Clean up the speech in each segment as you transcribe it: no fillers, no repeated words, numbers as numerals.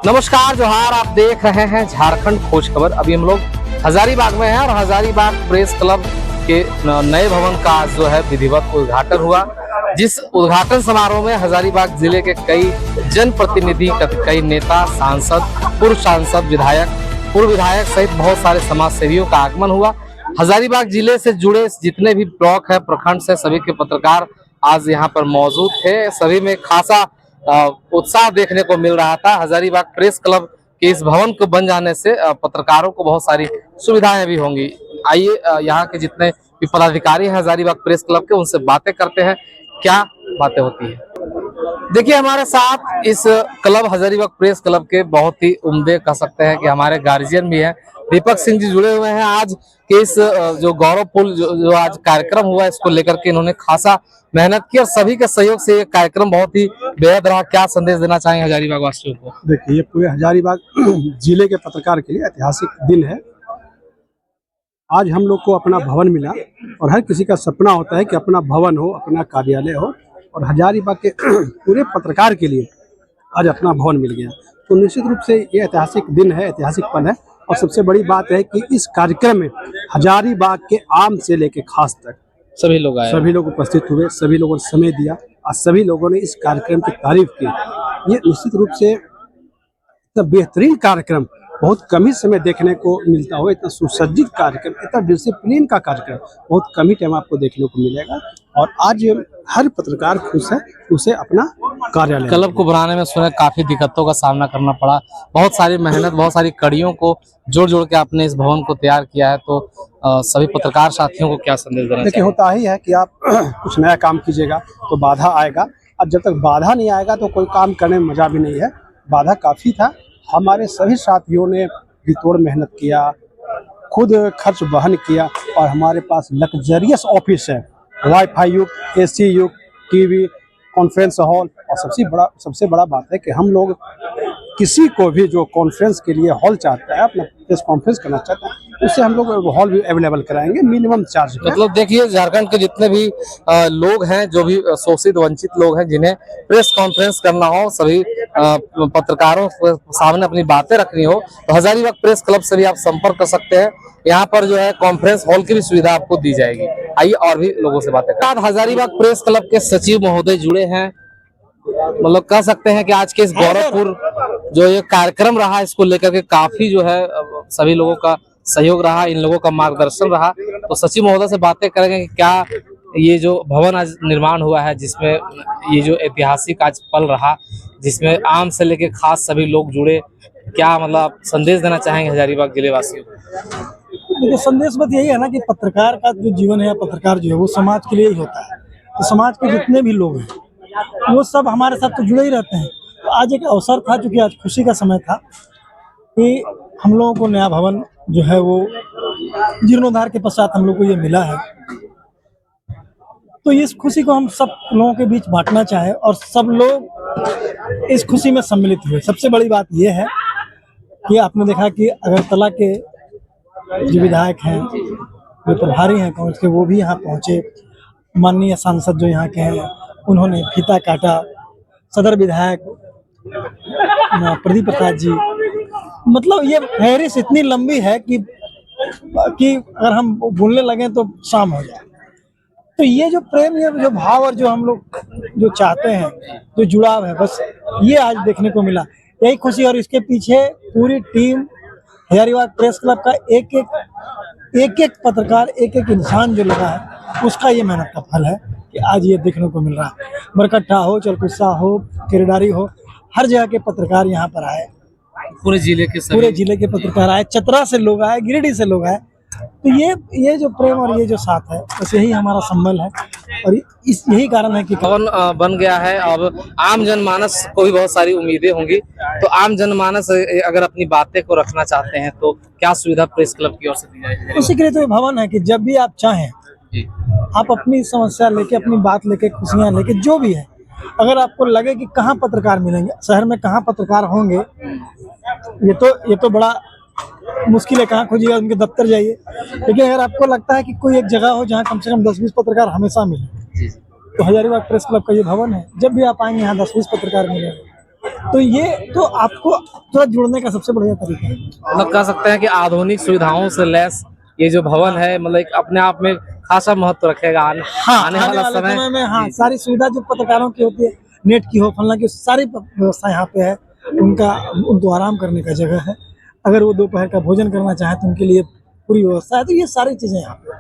नमस्कार जोहार, आप देख रहे हैं झारखंड खोज खबर। अभी हम लोग हजारीबाग में हैं और हजारीबाग प्रेस क्लब के नए भवन का जो है विधिवत उद्घाटन हुआ। जिस उद्घाटन समारोह में हजारीबाग जिले के कई जनप्रतिनिधि, कई नेता, सांसद, पूर्व विधायक सहित बहुत सारे समाज सेवियों का आगमन हुआ। हजारीबाग जिले से जुड़े जितने भी ब्लॉक है, प्रखंड से, सभी के पत्रकार आज यहाँ पर मौजूद थे। सभी में खासा उत्साह देखने को मिल रहा था। हजारीबाग प्रेस क्लब के इस भवन को बन जाने से पत्रकारों को बहुत सारी सुविधाएं भी होंगी। आइए यहाँ के जितने भी पदाधिकारी हैं हजारीबाग प्रेस क्लब के, उनसे बातें करते हैं, क्या बातें होती है। देखिए, हमारे साथ इस क्लब हजारीबाग प्रेस क्लब के बहुत ही उम्दे कह सकते हैं कि हमारे गार्जियन भी हैं, दीपक सिंह जी जुड़े हुए हैं। आज के इस जो गौरवपुर जो आज कार्यक्रम हुआ, इसको लेकर के इन्होंने खासा मेहनत की और सभी के सहयोग से ये कार्यक्रम बहुत ही बेहद रहा। क्या संदेश देना चाहेंगे हजारीबाग वासियों को? देखिए, ये पूरे हजारीबाग जिले के पत्रकार के लिए ऐतिहासिक दिन है। आज हम लोग को अपना भवन मिला और हर किसी का सपना होता है कि अपना भवन हो, अपना कार्यालय हो, और हजारीबाग के पूरे पत्रकार के लिए आज अपना भवन मिल गया। तो निश्चित रूप से ये ऐतिहासिक दिन है, ऐतिहासिक पल है। और सबसे बड़ी बात है कि इस कार्यक्रम में हजारीबाग के आम से लेके खास तक सभी लोग आए, सभी लोग उपस्थित हुए, सभी लोगों ने समय दिया और सभी लोगों ने इस कार्यक्रम की तारीफ की। ये निश्चित रूप से इतना बेहतरीन कार्यक्रम बहुत कम ही समय देखने को मिलता हो। इतना सुसज्जित कार्यक्रम, इतना डिसिप्लिन का कार्यक्रम बहुत कम ही टाइम आपको देखने को मिलेगा। और आज हर पत्रकार खुश है, उसे अपना कार्यालय क्लब को बनाने में सुने काफी दिक्कतों का सामना करना पड़ा, बहुत सारी मेहनत, बहुत सारी कड़ियों को जोड़ के आपने इस भवन को तैयार किया है। तो सभी पत्रकार साथियों को क्या संदेश देना? देखिए, होता ही है कि आप कुछ नया काम कीजिएगा तो बाधा आएगा, और जब तक बाधा नहीं आएगा तो कोई काम करने में मजा भी नहीं है। बाधा काफी था, हमारे सभी साथियों ने भी तोड़ मेहनत किया, खुद खर्च वहन किया, और हमारे पास लग्जरियस ऑफिस है, वाईफाई युक्त, एसी युक्त, टीवी, कॉन्फ्रेंस हॉल। और सबसे बड़ा बात है कि हम लोग किसी को भी जो कॉन्फ्रेंस के लिए हॉल चाहता है, अपना प्रेस कॉन्फ्रेंस करना चाहता है, उससे हम लोग हॉल भी अवेलेबल कराएंगे मिनिमम चार्ज पे। मतलब देखिए, झारखंड के जितने भी लोग हैं, जो भी शोषित वंचित लोग हैं, जिन्हें प्रेस कॉन्फ्रेंस करना हो, सभी पत्रकारों के सामने अपनी बातें रखनी हो, तो हजारीबाग प्रेस क्लब से भी आप संपर्क कर सकते हैं। यहाँ पर जो है कॉन्फ्रेंस हॉल की भी सुविधा आपको दी जाएगी। आइए और भी लोगों से बातें करें। हजारीबाग प्रेस क्लब के सचिव महोदय जुड़े हैं। मतलब कह सकते हैं कि आज के इस गौरवपुर जो ये कार्यक्रम रहा, इसको लेकर के काफी जो है सभी लोगों का सहयोग रहा, इन लोगों का मार्गदर्शन रहा। तो सचिव महोदय से बातें करेंगे कि क्या ये जो भवन आज निर्माण हुआ है, जिसमें ये जो ऐतिहासिक आज पल रहा, जिसमें आम से लेके खास सभी लोग जुड़े, क्या मतलब संदेश देना चाहेंगे हजारीबाग जिले वासियों को? देखिए, संदेश बस यही है ना कि पत्रकार का जो जीवन है या पत्रकार जो है वो समाज के लिए ही होता है। तो समाज के जितने भी लोग हैं वो सब हमारे साथ तो जुड़े ही रहते हैं। तो आज एक अवसर था, चूंकि आज खुशी का समय था कि हम लोगों को नया भवन जो है वो जीर्णोद्धार के पश्चात हम लोग को ये मिला है। तो इस खुशी को हम सब लोगों के बीच बांटना चाहे और सब लोग इस खुशी में सम्मिलित हुए। सबसे बड़ी बात ये है कि आपने देखा कि अगरतला के जो विधायक हैं, जो प्रभारी हैं कांग्रेस के, वो भी यहाँ पहुँचे। माननीय सांसद जो यहाँ के हैं उन्होंने फीता काटा। सदर विधायक प्रदीप प्रसाद जी, मतलब ये फहरिस्त इतनी लंबी है कि अगर हम बोलने लगे तो शाम हो जाए। तो ये जो प्रेम, ये जो भाव और जो हम लोग जो चाहते हैं, जो जुड़ाव है, बस ये आज देखने को मिला। यही खुशी, और इसके पीछे पूरी टीम हजारीबाग प्रेस क्लब का एक पत्रकार, एक इंसान जो लगा है, उसका ये मेहनत का फल है कि आज ये देखने को मिल रहा है। बरकट्ठा हो, चलकुस्सा हो, किरडारी हो, हर जगह के पत्रकार यहाँ पर आए। पूरे जिले के पत्रकार आए, चतरा से लोग आए, गिरिडीह से लोग आए। तो ये जो प्रेम और ये जो साथ है, बस यही हमारा संबल है। और यही कारण है कि भवन बन गया है। अब आम जनमानस को भी बहुत सारी उम्मीदें होंगी। तो आम जनमानस अगर अपनी बातें को रखना चाहते हैं तो क्या सुविधा प्रेस क्लब की ओर से दी जाएगी? उसी के लिए तो भवन है कि जब भी आप चाहें, आप अपनी समस्या लेके, अपनी बात लेके, खुशियाँ लेके, जो भी है, अगर आपको लगे कि कहाँ पत्रकार मिलेंगे, शहर में कहाँ पत्रकार होंगे, ये तो बड़ा मुश्किल है, कहाँ खोजिएगा, उनके दफ्तर जाइए। लेकिन अगर आपको लगता है कि कोई एक जगह हो जहाँ कम से कम 10-20 पत्रकार हमेशा मिले, तो हजारीबाग प्रेस क्लब का ये भवन है। जब भी आप आएंगे यहाँ 10-20 पत्रकार मिलेंगे। तो ये तो आपको थोड़ा जुड़ने का सबसे बढ़िया तरीका है। मतलब कह सकते हैं कि आधुनिक सुविधाओं से लैस ये जो भवन है मतलब एक अपने आप में खासा महत्व रखेगा आने वाला समय में। हाँ, सारी सुविधा जो पत्रकारों की होती है, नेट की हो, फलना की, सारी व्यवस्था यहाँ पे है। उनको आराम करने का जगह है। अगर वो दोपहर का भोजन करना चाहे तो उनके लिए पूरी व्यवस्था है। तो ये सारी चीजें यहाँ पे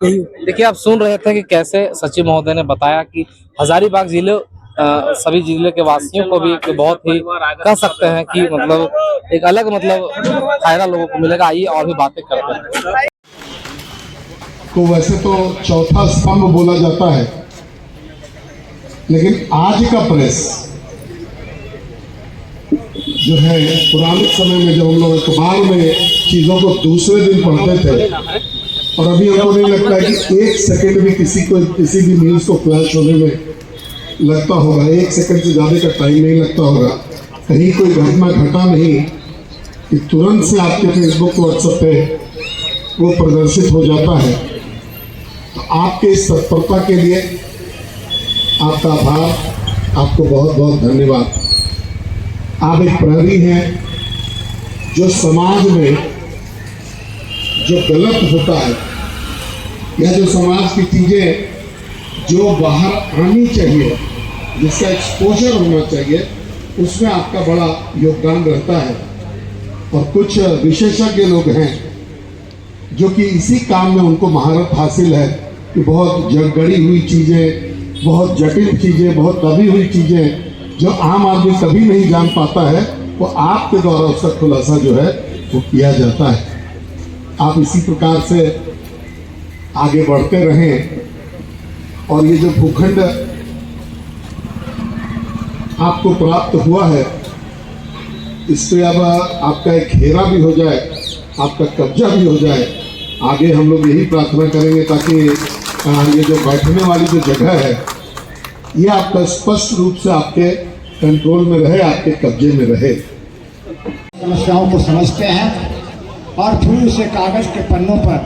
यही। देखिए, आप सुन रहे थे कि कैसे सचिव महोदय ने बताया कि हजारीबाग जिले सभी जिले के वासियों को भी एक बहुत ही कह सकते हैं कि मतलब एक अलग मतलब फायदा लोगों को मिलेगा। आइए और भी बातें करते हैं। तो वैसे तो चौथा स्तंभ बोला जाता है, लेकिन आज का प्रेस जो है, पुराने समय में जब हम लोग अखबार में चीजों को दूसरे दिन पढ़ते थे, और अभी हमको नहीं लगता है कि एक सेकंड भी किसी भी न्यूज को फ्लैश होने में लगता होगा। एक सेकंड से ज्यादा का टाइम नहीं लगता होगा। कहीं कोई घटना घटा नहीं कि तुरंत से आपके फेसबुक व्हाट्सएप पे वो प्रदर्शित हो जाता है। तो आपके इस तत्परता के लिए आपका आभार, आपको बहुत बहुत धन्यवाद। आप एक प्रहरी हैं जो समाज में जो गलत होता है या जो समाज की चीजें जो बाहर आनी चाहिए, जिसका एक्सपोजर होना चाहिए, उसमें आपका बड़ा योगदान रहता है। और कुछ विशेषज्ञ लोग हैं जो कि इसी काम में उनको महारत हासिल है कि बहुत गढ़ी हुई चीजें, बहुत जटिल चीजें, बहुत दबी हुई चीजें जो आम आदमी कभी नहीं जान पाता है, वो आपके द्वारा उसका खुलासा जो है वो किया जाता है। आप इसी प्रकार से आगे बढ़ते रहें और ये जो भूखंड आपको प्राप्त हुआ है, इस पे अब आपका एक घेरा भी हो जाए, आपका कब्जा भी हो जाए। आगे हम लोग यही प्रार्थना करेंगे ताकि ये जो बैठने वाली जो जगह है, ये आपका स्पष्ट रूप से आपके कंट्रोल में रहे, आपके कब्जे में रहे। समस्याओं को समझते हैं और फिर उसे कागज के पन्नों पर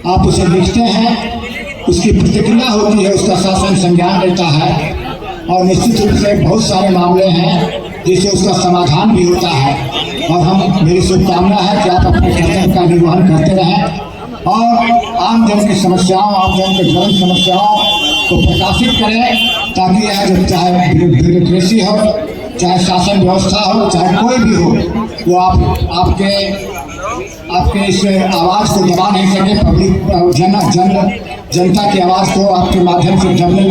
आप उसे लिखते हैं, उसकी प्रतिक्रिया होती है, उसका शासन संज्ञान लेता है और निश्चित रूप से बहुत सारे मामले हैं जिससे उसका समाधान भी होता है। और हम मेरी शुभकामना है कि आप अपने कर्तव्य का निर्वहन करते रहें और आम जन की समस्याओं, आम जन के ज्वलन समस्याओं को प्रकाशित करें, ताकि यह जो चाहे ब्यूरोक्रेसी हो, चाहे शासन व्यवस्था हो, चाहे कोई भी हो, वो आपके इस आवाज़ को दबा नहीं सके। पब्लिक जनता की आवाज़ को आपके माध्यम से दबने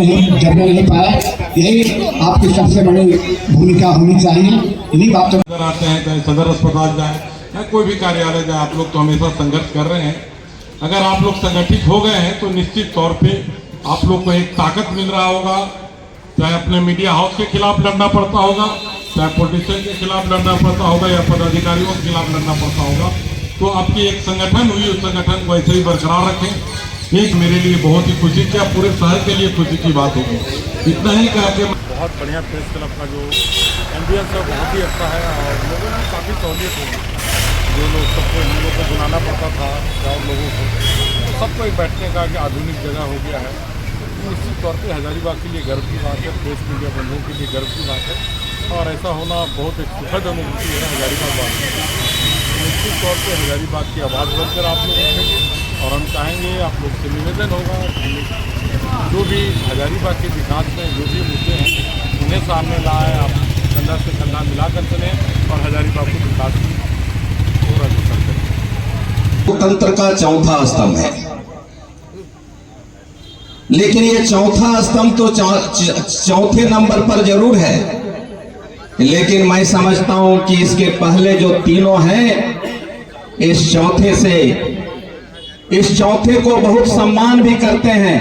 नहीं पाए। यही आपकी सबसे बड़ी भूमिका होनी चाहिए। इन्हीं बातों अगर आते हैं, चाहे सदर अस्पताल जाए या कोई भी कार्यालय जाए, आप लोग तो हमेशा संघर्ष कर रहे हैं। अगर आप लोग संगठित हो गए हैं तो निश्चित तौर पे आप लोग को एक ताकत मिल रहा होगा। चाहे अपने मीडिया हाउस के खिलाफ लड़ना पड़ता होगा, चाहे पॉलिटिशियन के खिलाफ लड़ना पड़ता होगा या पदाधिकारियों के खिलाफ लड़ना पड़ता होगा, तो आपकी एक संगठन हुई, उस संगठन को ऐसे ही बरकरार रखें। एक मेरे लिए बहुत ही खुशी की, पूरे शहर के लिए खुशी की बात होगी। इतना ही कहा कि बहुत बढ़िया प्रेस क्लब का जो एम्बियंस है बहुत ही अच्छा है और लोगों ने काफ़ी सहूलियत होगी। जो लोग सबको हम लोग को बुलाना पड़ता था और लोगों को सबको एक बैठने का आधुनिक जगह हो गया है। निश्चित तौर पे हजारीबाग के लिए गर्व की बात है, प्रेस मीडिया बंधुओं के लिए गर्व की बात है और ऐसा होना बहुत एक सुखद अनुभूति है हजारीबाग वासियों की। निश्चित तौर पे हजारीबाग की आवाज़ बनकर आप लोग उठेंगे और हम चाहेंगे, आप लोग से निवेदन होगा कि जो भी हजारीबाग के विकास में जो भी मुद्दे हैं उन्हें सामने लाए, आप कंधा से कंधा मिलाकर चलें और हजारीबाग को विकास और अग्रसर करें। लोकतंत्र का चौथा स्तंभ है, लेकिन ये चौथा स्तंभ तो चौथे नंबर पर जरूर है, लेकिन मैं समझता हूं कि इसके पहले जो तीनों हैं, इस चौथे को बहुत सम्मान भी करते हैं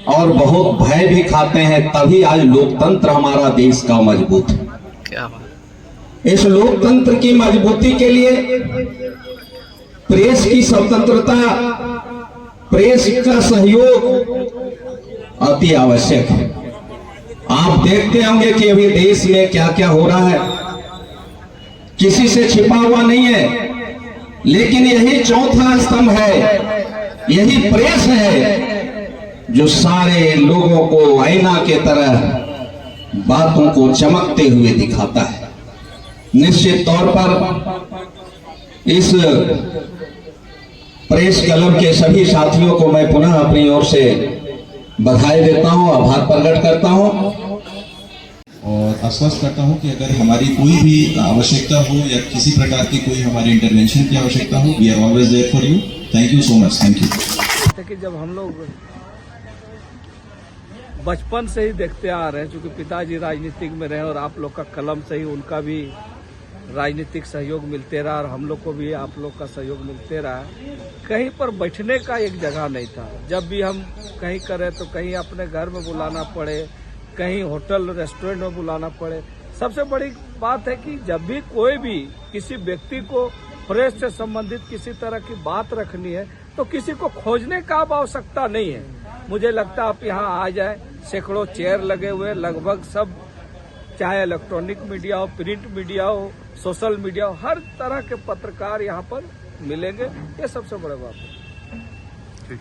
और बहुत भय भी खाते हैं। तभी आज लोकतंत्र हमारा देश का मजबूत है। इस लोकतंत्र की मजबूती के लिए प्रेस की स्वतंत्रता, प्रेस का सहयोग अति आवश्यक है। आप देखते होंगे कि अभी देश में क्या क्या हो रहा है, किसी से छिपा हुआ नहीं है, लेकिन यही चौथा स्तंभ है, यही प्रेस है जो सारे लोगों को आईना के तरह बातों को चमकते हुए दिखाता है। निश्चित तौर पर इस प्रेस क्लब के सभी साथियों को मैं पुनः अपनी ओर से बधाई देता हूं, आभार प्रकट करता हूं और आश्वस्त करता हूं कि अगर हमारी कोई भी आवश्यकता हो या किसी प्रकार की कोई हमारे इंटरवेंशन की आवश्यकता हो, we are always there for you. Thank you so much. Thank you. कि जब हम लोग बचपन से ही देखते आ रहे हैं, चूंकि पिताजी राजनीतिक में रहे और आप लोग का कलम से ही उनका भी राजनीतिक सहयोग मिलते रहा और हम लोग को भी आप लोग का सहयोग मिलते रहा। कहीं पर बैठने का एक जगह नहीं था। जब भी हम कहीं करें तो कहीं अपने घर में बुलाना पड़े, कहीं होटल रेस्टोरेंट में बुलाना पड़े। सबसे बड़ी बात है कि जब भी कोई भी किसी व्यक्ति को प्रेस से संबंधित किसी तरह की बात रखनी है तो किसी को खोजने का अब आवश्यकता नहीं है। मुझे लगता है आप यहाँ आ जाए, सैकड़ों चेयर लगे हुए, लगभग सब, चाहे इलेक्ट्रॉनिक मीडिया हो, प्रिंट मीडिया हो, सोशल मीडिया हो, हर तरह के पत्रकार यहाँ पर मिलेंगे। ये सबसे बड़ी बात है।